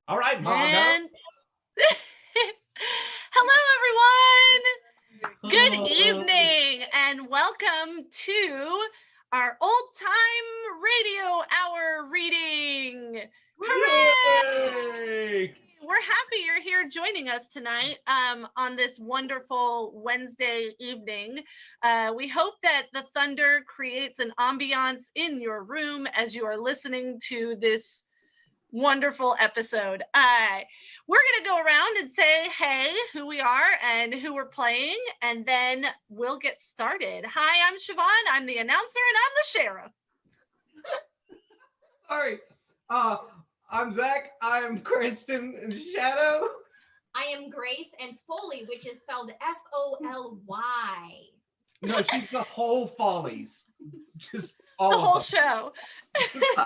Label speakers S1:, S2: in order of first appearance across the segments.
S1: All right, Margo.
S2: And hello, everyone. Good evening, and welcome to our old-time radio hour reading. Hooray!
S1: Yay!
S2: We're happy you're here joining us tonight on this wonderful Wednesday evening. We hope that the thunder creates an ambiance in your room as you are listening to this wonderful episode. We're going to go around and say, hey, who we are and who we're playing, and then we'll get started. Hi, I'm Siobhan. I'm the announcer, and I'm the sheriff.
S1: Sorry. I'm Zach. I'm Cranston and Shadow.
S3: I am Grace and Foley, which is spelled F-O-L-Y.
S1: No, she's the whole Follies. Just all
S2: The
S1: of
S2: whole
S1: them.
S2: show.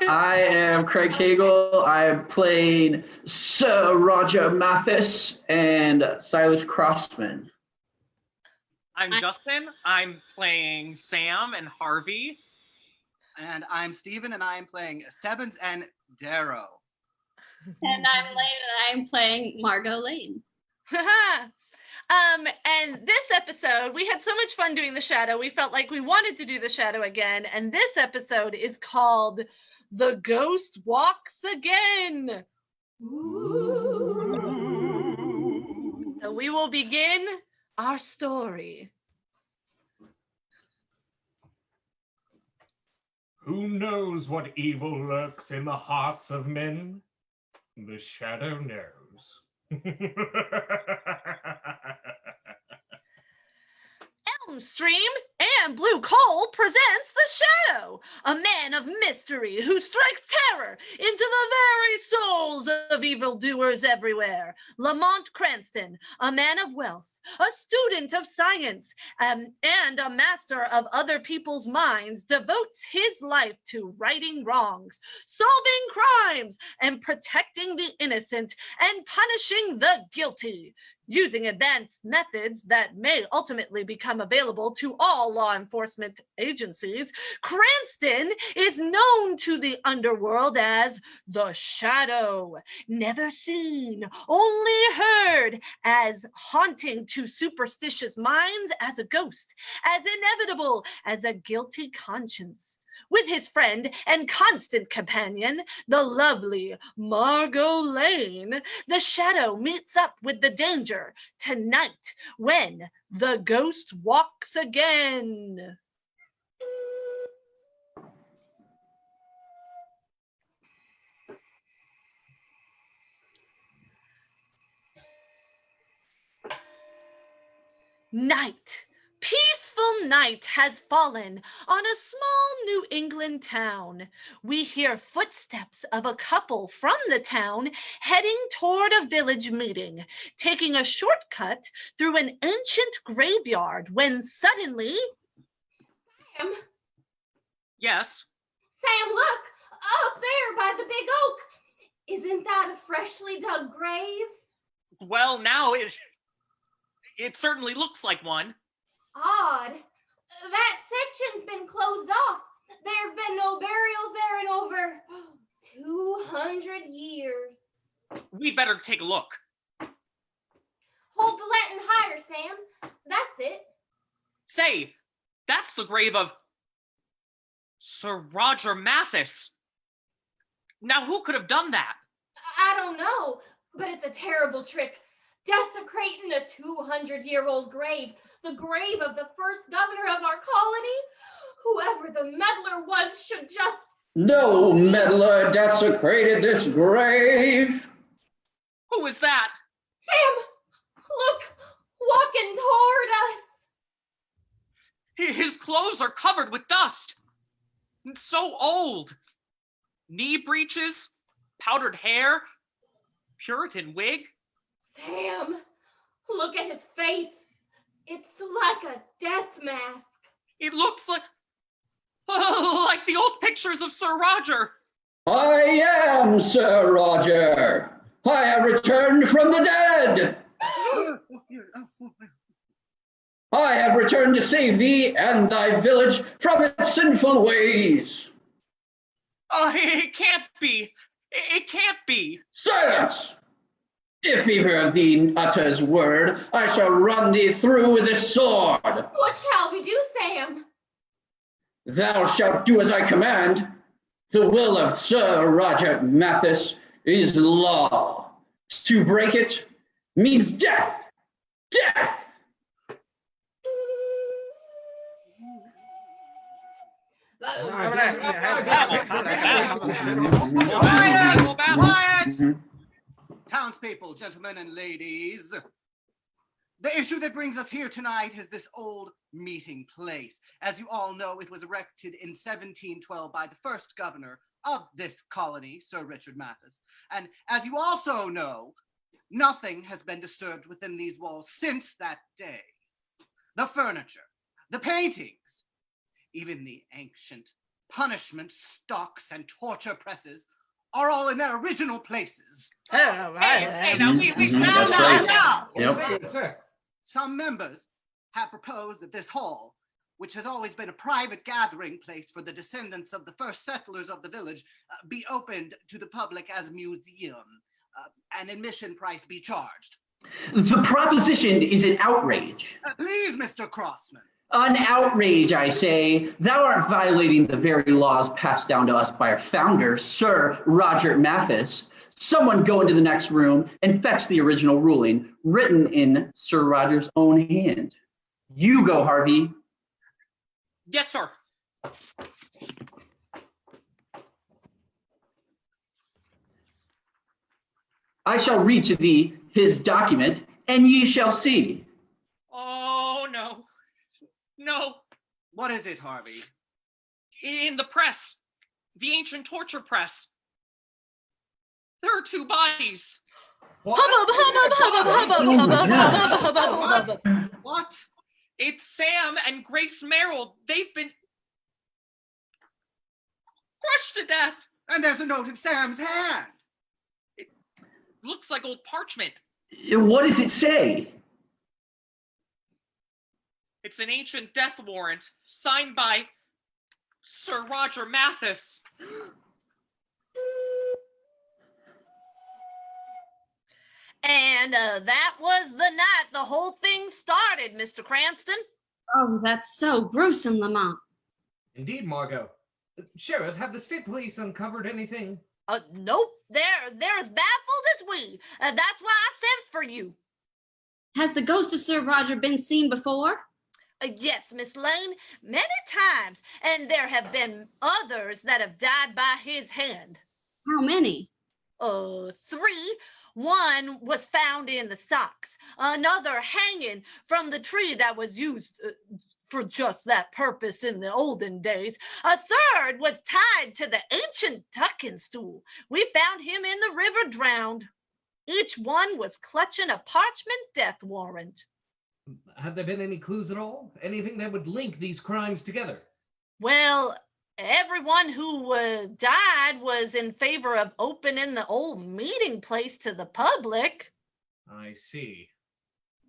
S4: I am Craig Hagel. I'm playing Sir Roger Mathis and Silas Crossman.
S5: I'm Justin. I'm playing Sam and Harvey.
S6: And I'm Steven, and I'm playing Stebbins and Darrow.
S7: And I'm Lane, and I'm playing Margot Lane.
S2: And this episode, we had so much fun doing the shadow. We felt like we wanted to do the shadow again. And this episode is called The Ghost Walks Again. Ooh. So we will begin our story.
S1: Who knows what evil lurks in the hearts of men? The shadow knows.
S2: Elm Stream and Blue Coal presents The Shadow, a man of mystery who strikes terror into the very souls of evildoers everywhere. Lamont Cranston, a man of wealth, a student of science, and a master of other people's minds, devotes his life to righting wrongs, solving crimes, and protecting the innocent and punishing the guilty. Using advanced methods that may ultimately become available to all law enforcement agencies, Cranston is known to the underworld as the Shadow, never seen, only heard, as haunting to superstitious minds as a ghost, as inevitable as a guilty conscience. With his friend and constant companion, the lovely Margot Lane, the Shadow meets up with the danger tonight when the ghost walks again. Night. Peaceful night has fallen on a small New England town. We hear footsteps of a couple from the town heading toward a village meeting, taking a shortcut through an ancient graveyard when suddenly...
S3: Sam,
S5: Yes.
S3: Sam, look! Up there by the big oak! Isn't that a freshly dug grave?
S5: Well, now it certainly looks like one.
S3: Odd. That section's been closed off. There have been no burials there in over 200 years.
S5: We'd better take a look.
S3: Hold the lantern higher, Sam. That's it.
S5: Say, that's the grave of Sir Roger Mathis. Now, who could have done that?
S3: I don't know, but it's a terrible trick. Desecrating a 200-year-old grave, the grave of the first governor of our colony. Whoever the meddler was should just...
S4: No meddler desecrated this grave.
S5: Who is that?
S3: Sam, look, walking toward us.
S5: His clothes are covered with dust. So old. Knee breeches, powdered hair, Puritan wig.
S3: Sam, look at his face. It's like a death mask.
S5: It looks like the old pictures of Sir Roger.
S4: I am Sir Roger. I have returned from the dead. I have returned to save thee and thy village from its sinful ways.
S5: It can't be. It can't be.
S4: Silence! If either of thee utters word, I shall run thee through with this sword.
S3: What shall we do, Sam?
S4: Thou shalt do as I command. The will of Sir Roger Mathis is law. To break it means death. Death!
S6: Quiet! Townspeople, gentlemen and ladies. The issue that brings us here tonight is this old meeting place. As you all know, it was erected in 1712 by the first governor of this colony, Sir Richard Mathis. And as you also know, nothing has been disturbed within these walls since that day. The furniture, the paintings, even the ancient punishment stocks and torture presses are all in their original places.
S5: Hey, now we
S4: That's right.
S6: Now!
S4: Yep.
S6: Some members have proposed that this hall, which has always been a private gathering place for the descendants of the first settlers of the village, be opened to the public as a museum. An admission price be charged.
S4: The proposition is an outrage.
S6: Please, Mr. Crossman.
S4: An outrage, I say. Thou art violating the very laws passed down to us by our founder, Sir Roger Mathis. Someone go into the next room and fetch the original ruling, written in Sir Roger's own hand. You go, Harvey.
S5: Yes, sir.
S4: I shall read to thee his document, and ye shall see.
S5: Oh, no. No.
S6: What is it, Harvey?
S5: In the press. The ancient torture press. There are two bodies.
S2: Hubbub, hubbub, hubbub, hubbub, hubbub, hubbub, hubbub, hubbub.
S6: What?
S5: It's Sam and Grace Merrill. They've been crushed to death.
S6: And there's a note in Sam's hand.
S5: Looks like old parchment.
S4: What does it say?
S5: It's an ancient death warrant signed by Sir Roger Mathis.
S2: And that was the night the whole thing started, Mr. Cranston.
S7: Oh, that's so gruesome, Lamont.
S1: Indeed, Margot. Sheriff, have the state police uncovered anything?
S2: Nope. They're as baffled as we. That's why I sent for you.
S7: Has the ghost of Sir Roger been seen before?
S2: Yes, Miss Lane, many times. And there have been others that have died by his hand.
S7: How many?
S2: 3. One was found in the stocks. Another hanging from the tree that was used for just that purpose in the olden days. A third was tied to the ancient ducking stool. We found him in the river drowned. Each one was clutching a parchment death warrant.
S1: Have there been any clues at all? Anything that would link these crimes together?
S2: Well, everyone who died was in favor of opening the old meeting place to the public.
S1: I see.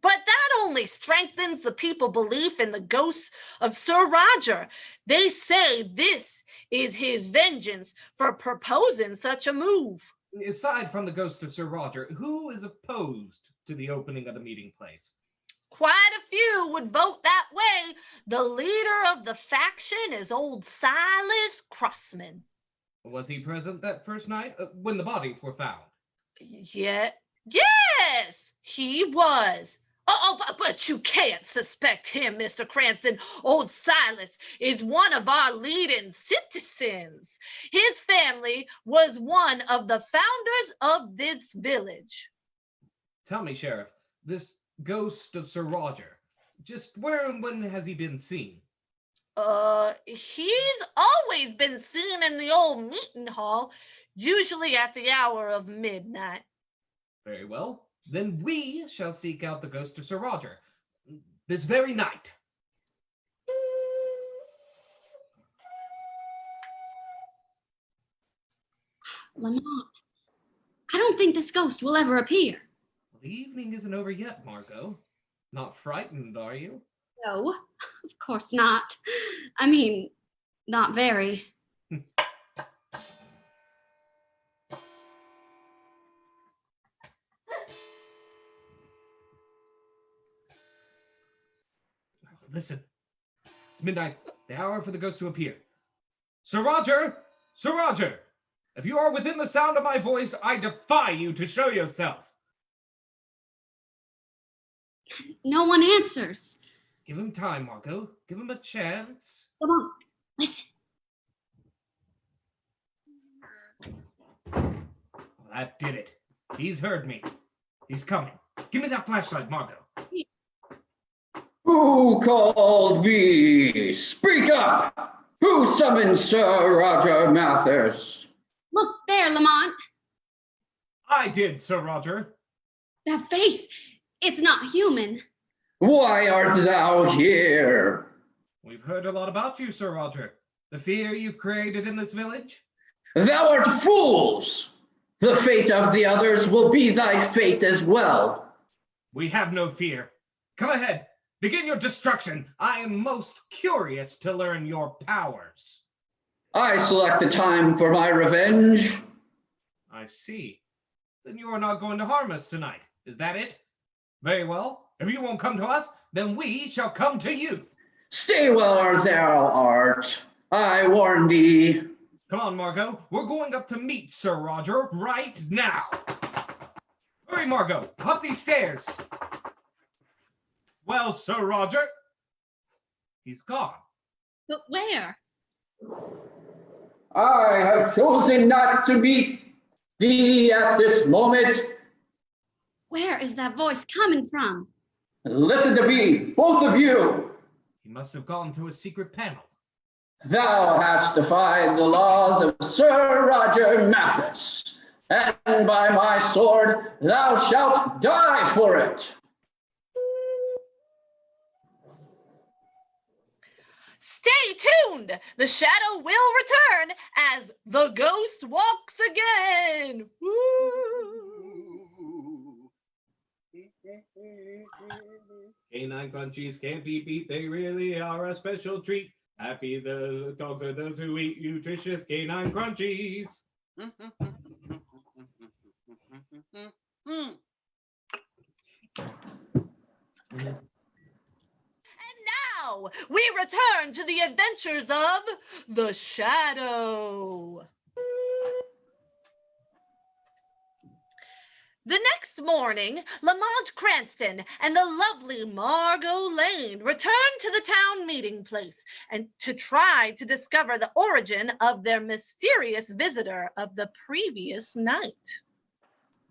S2: But that only strengthens the people's belief in the ghosts of Sir Roger. They say this is his vengeance for proposing such a move.
S1: Aside from the ghost of Sir Roger, who is opposed to the opening of the meeting place?
S2: Quite a few would vote that way. The leader of the faction is old Silas Crossman.
S1: Was he present that first night when the bodies were found?
S2: Yes, he was. But you can't suspect him, Mr. Cranston. Old Silas is one of our leading citizens. His family was one of the founders of this village.
S1: Tell me, Sheriff, this ghost of Sir Roger, just where and when has he been seen?
S2: He's always been seen in the old meeting hall, usually at the hour of midnight.
S1: Very well. Then we shall seek out the ghost of Sir Roger this very night.
S7: Lamont, I don't think this ghost will ever appear.
S1: The evening isn't over yet, Margot. Not frightened, are you?
S7: No, of course not. I mean, not very.
S1: Listen. It's midnight, the hour for the ghost to appear. Sir Roger! Sir Roger! If you are within the sound of my voice, I defy you to show yourself.
S7: No one answers.
S1: Give him time, Margot. Give him a chance.
S7: Come on, listen.
S1: Well, that did it. He's heard me. He's coming. Give me that flashlight, Margot.
S4: Who called me? Speak up! Who summoned Sir Roger Mathis?
S7: Look there, Lamont.
S1: I did, Sir Roger.
S7: That face, it's not human.
S4: Why art thou here?
S1: We've heard a lot about you, Sir Roger. The fear you've created in this village.
S4: Thou art fools! The fate of the others will be thy fate as well.
S1: We have no fear. Come ahead. Begin your destruction. I am most curious to learn your powers.
S4: I select the time for my revenge.
S1: I see. Then you are not going to harm us tonight. Is that it? Very well. If you won't come to us, then we shall come to you.
S4: Stay where thou art. I warn thee.
S1: Come on, Margot. We're going up to meet Sir Roger right now. Hurry, Margot. Up these stairs. Well, Sir Roger. He's gone.
S7: But where?
S4: I have chosen not to meet thee at this moment.
S7: Where is that voice coming from?
S4: Listen to me, both of you.
S1: He must have gone through a secret panel.
S4: Thou hast defied the laws of Sir Roger Mathis, and by my sword thou shalt die for it.
S2: Stay tuned! The shadow will return as the ghost walks again. Woo!
S1: Canine crunchies can't be beat. They really are a special treat. Happy the dogs are those who eat nutritious canine crunchies.
S2: Now we return to the adventures of the Shadow. The next morning, Lamont Cranston and the lovely Margot Lane returned to the town meeting place and to try to discover the origin of their mysterious visitor of the previous night.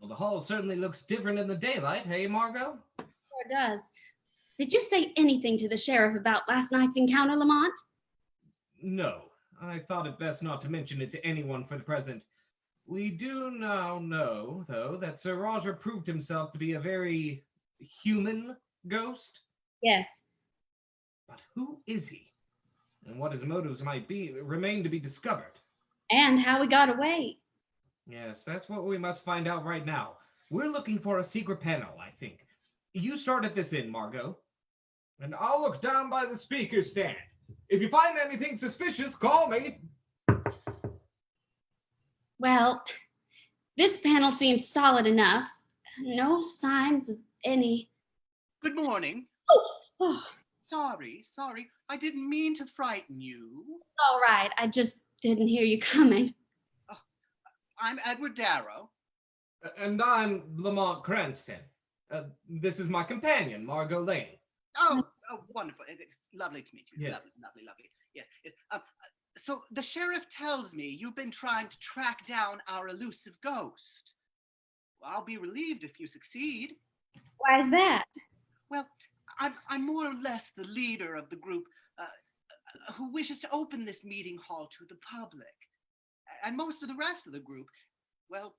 S1: Well, the hall certainly looks different in the daylight, hey, Margot?
S7: Sure does. Did you say anything to the sheriff about last night's encounter, Lamont?
S1: No, I thought it best not to mention it to anyone for the present. We do now know, though, that Sir Roger proved himself to be a very human ghost.
S7: Yes.
S1: But who is he? And what his motives might be remain to be discovered.
S7: And how he got away.
S1: Yes, that's what we must find out right now. We're looking for a secret panel, I think. You started this in, Margot. And I'll look down by the speaker stand. If you find anything suspicious, call me.
S7: Well, this panel seems solid enough. No signs of any...
S6: Good morning.
S7: Oh,
S6: Sorry. I didn't mean to frighten you.
S7: all right. I just didn't hear you coming.
S6: I'm Edward Darrow.
S1: And I'm Lamont Cranston. This is my companion, Margot Lane.
S6: Oh, wonderful. It's lovely to meet you.
S1: Yes.
S6: Lovely. Yes. So the sheriff tells me you've been trying to track down our elusive ghost. Well, I'll be relieved if you succeed.
S7: Why is that?
S6: Well, I'm more or less the leader of the group who wishes to open this meeting hall to the public. And most of the rest of the group, well,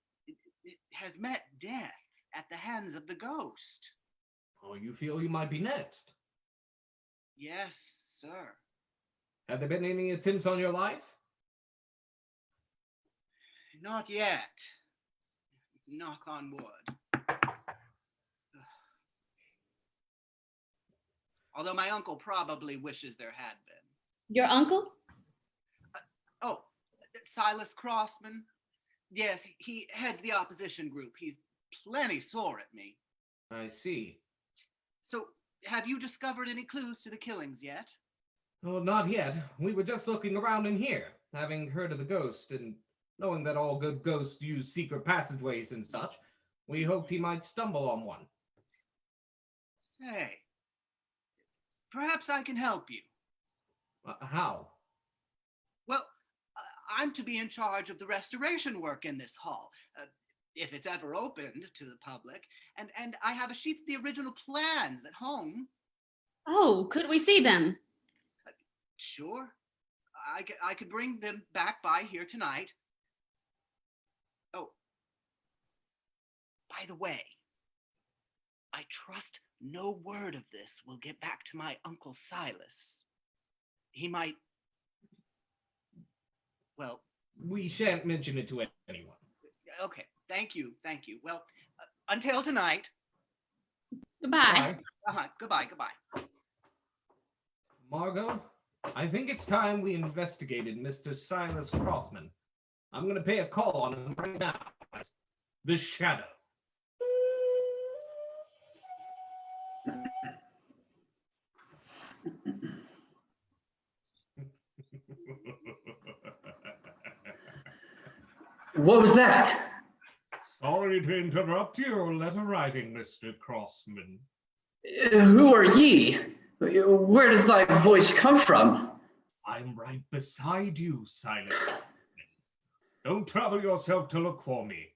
S6: it has met death at the hands of the ghost.
S1: Oh, you feel you might be next?
S6: Yes, sir.
S1: Have there been any attempts on your life?
S6: Not yet. Knock on wood. Although my uncle probably wishes there had been.
S7: Your uncle?
S6: Oh, Silas Crossman. Yes, he heads the opposition group. He's plenty sore at me.
S1: I see.
S6: So Have you discovered any clues to the killings yet?
S1: Oh, not yet. We were just looking around in here, having heard of the ghost, and knowing that all good ghosts use secret passageways and such. We hoped he might stumble on one.
S6: Say, perhaps I can help you.
S1: How?
S6: Well, I'm to be in charge of the restoration work in this hall, if it's ever opened to the public, and I have a sheet of the original plans at home.
S7: Oh, could we see them?
S6: Sure. I could bring them back by here tonight. Oh, by the way, I trust no word of this will get back to my Uncle Silas. He might, well...
S1: We shan't mention it to anyone.
S6: Okay, thank you. Well, until tonight.
S7: Goodbye.
S1: Bye.
S6: Goodbye.
S1: Margot, I think it's time we investigated Mr. Silas Crossman. I'm going to pay a call on him right now. The Shadow.
S4: What was that?
S1: Sorry to interrupt your letter writing, Mr. Crossman.
S4: Who are ye? Where does thy voice come from?
S1: I'm right beside you, Silas. Don't trouble yourself to look for me.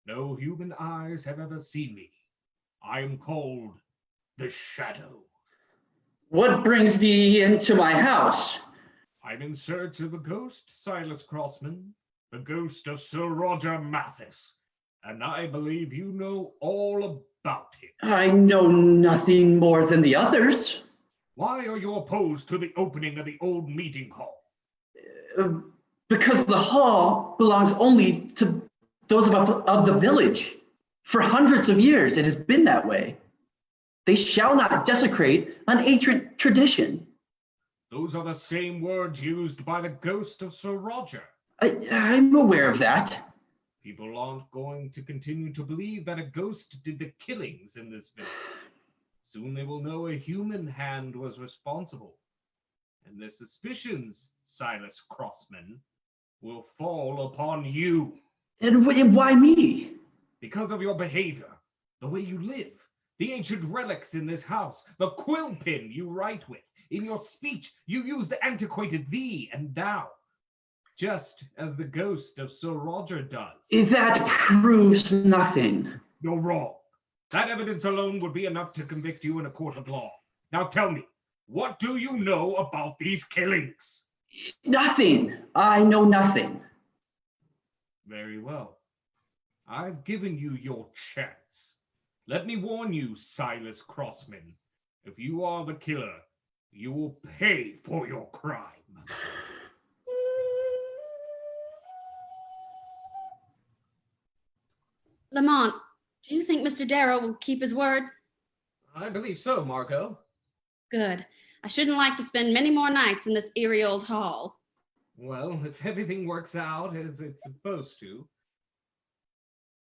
S1: No human eyes have ever seen me. I am called the Shadow.
S4: What brings thee into my house?
S1: I'm in search of a ghost, Silas Crossman, the ghost of Sir Roger Mathis, and I believe you know all about him.
S4: I know nothing more than the others.
S1: Why are you opposed to the opening of the old meeting hall?
S4: Because the hall belongs only to those of the village. For hundreds of years, it has been that way. They shall not desecrate an ancient tradition.
S1: Those are the same words used by the ghost of Sir Roger.
S4: I'm aware of that.
S1: People aren't going to continue to believe that a ghost did the killings in this village. Soon they will know a human hand was responsible. And their suspicions, Silas Crossman, will fall upon you.
S4: And why me?
S1: Because of your behavior, the way you live, the ancient relics in this house, the quill pen you write with. In your speech, you use the antiquated thee and thou, just as the ghost of Sir Roger does.
S4: That proves nothing.
S1: You're wrong. That evidence alone would be enough to convict you in a court of law. Now tell me, what do you know about these killings?
S4: Nothing. I know nothing.
S1: Very well. I've given you your chance. Let me warn you, Silas Crossman. If you are the killer, you will pay for your crime.
S7: Lamont, do you think Mr. Darrow will keep his word?
S1: I believe so, Margot.
S7: Good. I shouldn't like to spend many more nights in this eerie old hall.
S1: Well, if everything works out as it's supposed to,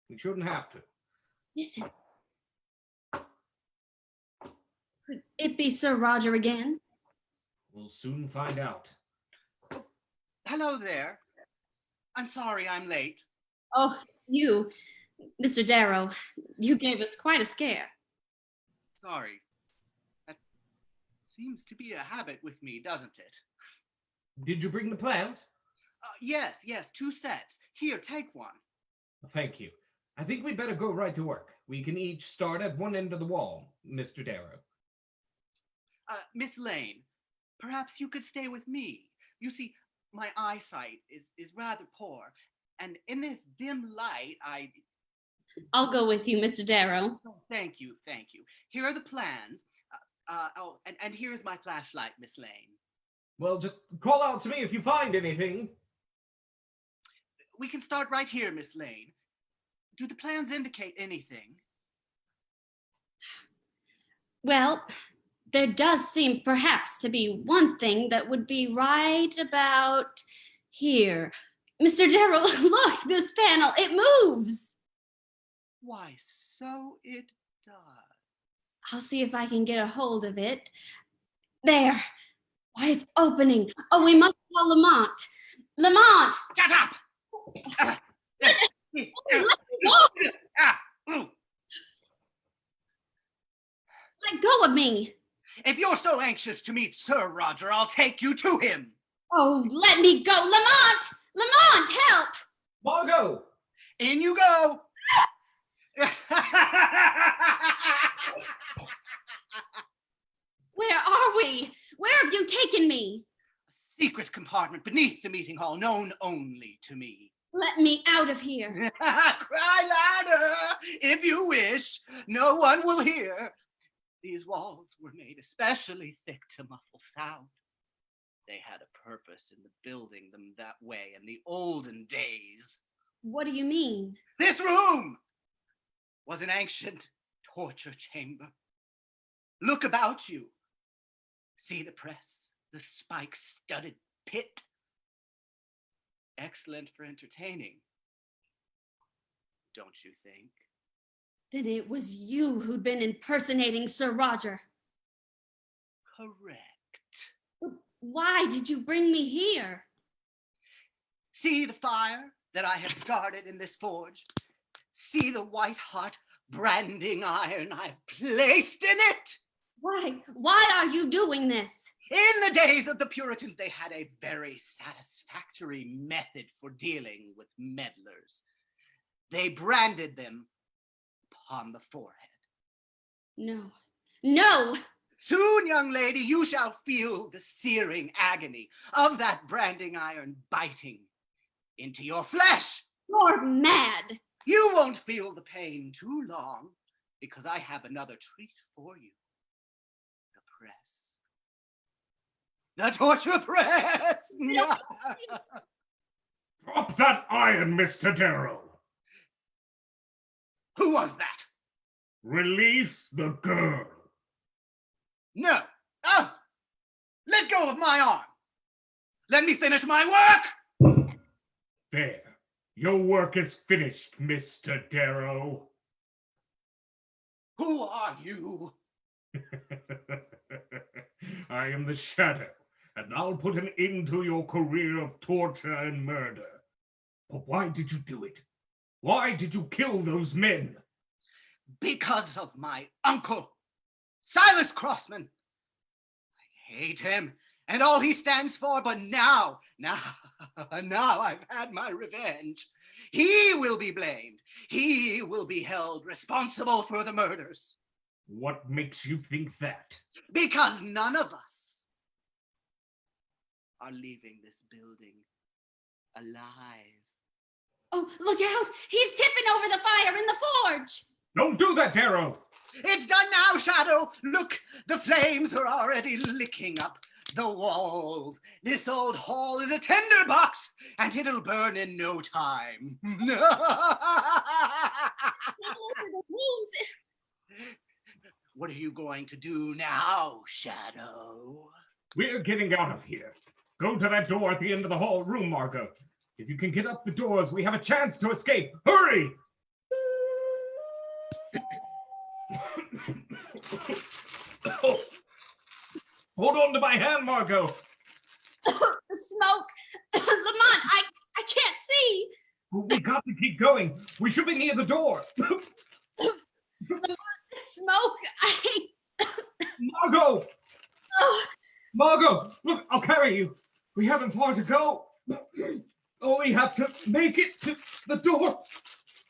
S1: we shouldn't have to.
S7: Listen. Could it be Sir Roger again?
S1: We'll soon find out.
S6: Hello there. I'm sorry I'm late.
S7: Oh, you, Mr. Darrow, you gave us quite a scare.
S6: Sorry. That seems to be a habit with me, doesn't it?
S1: Did you bring the plans?
S6: Yes, 2 sets. Here, take one.
S1: Thank you. I think we'd better go right to work. We can each start at one end of the wall, Mr. Darrow.
S6: Miss Lane, perhaps you could stay with me. You see, my eyesight is rather poor, and in this dim light,
S7: I'll go with you, Mr. Darrow.
S6: Oh, thank you. Here are the plans. And here's my flashlight, Miss Lane.
S1: Well, just call out to me if you find anything.
S6: We can start right here, Miss Lane. Do the plans indicate anything?
S7: Well, there does seem perhaps to be one thing that would be right about here. Mr. Darrow, look, this panel, it moves.
S6: Why, so it does.
S7: I'll see if I can get a hold of it. There. Why, it's opening. Oh, we must call Lamont. Lamont!
S6: Shut up!
S7: Let me go! Let go of me.
S6: If you're so anxious to meet Sir Roger, I'll take you to him.
S7: Oh, let me go. Lamont! Lamont, help!
S1: Margot!
S6: In you go.
S7: Where are we? Where have you taken me?
S6: A secret compartment beneath the meeting hall, known only to me.
S7: Let me out of here.
S6: Cry louder if you wish. No one will hear. These walls were made especially thick to muffle sound. They had a purpose in the building them that way in the olden days.
S7: What do you mean?
S6: This room was an ancient torture chamber. Look about you. See the press, the spike-studded pit. Excellent for entertaining, don't you think?
S7: Then it was you who'd been impersonating Sir Roger.
S6: Correct.
S7: Why did you bring me here?
S6: See the fire that I have started in this forge? See the white-hot branding iron I've placed in it?
S7: Why are you doing this?
S6: In the days of the Puritans, they had a very satisfactory method for dealing with meddlers. They branded them upon the forehead.
S7: No. No!
S6: Soon, young lady, you shall feel the searing agony of that branding iron biting into your flesh.
S7: You're mad.
S6: You won't feel the pain too long because I have another treat for you. The press. The torture press!
S1: Drop that iron, Mr. Darrow.
S6: Who was that?
S1: Release the girl.
S6: No. Oh! Let go of my arm. Let me finish my work!
S1: There. Your work is finished, Mr. Darrow.
S6: Who are you?
S1: I am the Shadow, and I'll put an end to your career of torture and murder. But why did you do it? Why did you kill those men?
S6: Because of my uncle, Silas Crossman. I hate him and all he stands for, but now I've had my revenge. He will be blamed. He will be held responsible for the murders.
S1: What makes you think that?
S6: Because none of us are leaving this building alive.
S7: Oh, look out! He's tipping over the fire in the forge!
S1: Don't do that, Darrow!
S6: It's done now, Shadow. Look, the flames are already licking up the walls. This old hall is a tinderbox, and it'll burn in no time. What are you going to do now, Shadow?
S1: We're getting out of here. Go to that door at the end of the hall room, Margot. If you can get up the doors, we have a chance to escape. Hurry! Oh. Hold on to my hand, Margot.
S7: The smoke! Lamont, I can't see!
S1: We got to keep going. We should be near the door.
S7: Lamont, the smoke!
S1: Margot!
S7: Oh.
S1: Margot, look, I'll carry you. We haven't far to go. Oh, we have to make it to the door.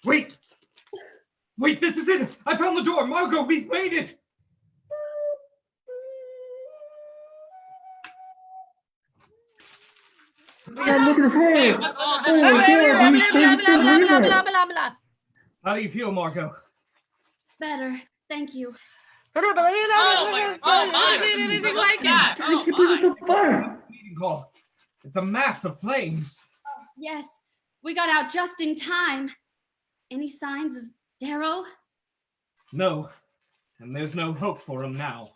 S1: Wait, this is it. I found the door. Margot, we've made it.
S8: Yeah, look at the floor.
S5: What's all
S8: Oh
S5: this
S8: my
S5: for?
S8: God,
S1: How do you feel, Margot?
S7: Better, thank you.
S5: Oh my!
S2: Anything
S5: Look
S2: like
S5: at that.
S2: it.
S8: we keep bringing some fire.
S1: Meeting hall. It's a mass of flames.
S7: Yes, we got out just in time. Any signs of Darrow?
S1: No, and there's no hope for him now.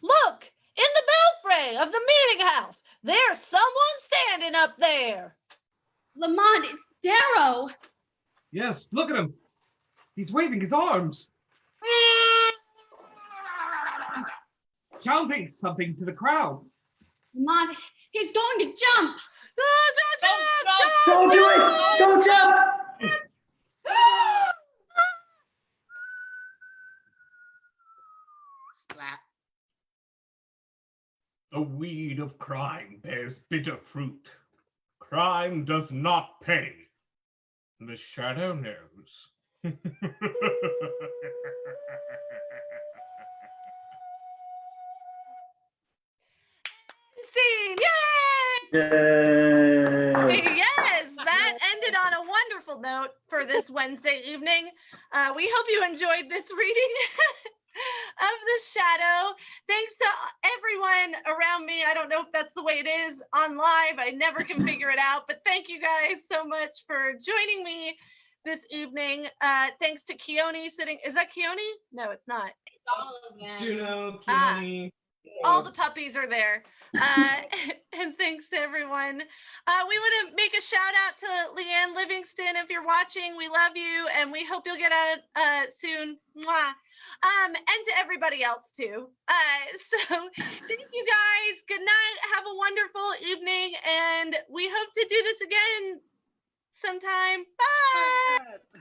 S2: Look, in the belfry of the meeting house, there's someone standing up there.
S7: Lamont, it's Darrow!
S1: Yes, look at him. He's waving his arms. shouting something to the crowd.
S7: Not, he's going to jump.
S8: Don't do it! Don't jump!
S5: Splat.
S1: The weed of crime bears bitter fruit. Crime does not pay. The shadow knows.
S2: Scene! Yay!
S8: Yay!
S2: Yes, that ended on a wonderful note for this Wednesday evening. We hope you enjoyed this reading of The Shadow. Thanks to everyone around me. I don't know if that's the way it is on live. I never can figure it out, but thank you guys so much for joining me this evening. Thanks to Keone sitting. Is that Keone? No, it's not.
S1: Juno,
S2: Ah.
S1: Keone.
S2: All the puppies are there. And thanks to everyone. We want to make a shout out to Leanne Livingston. If you're watching, we love you and we hope you'll get out soon. Mwah. And to everybody else too. So thank you guys. Good night. Have a wonderful evening. And we hope to do this again sometime. Bye.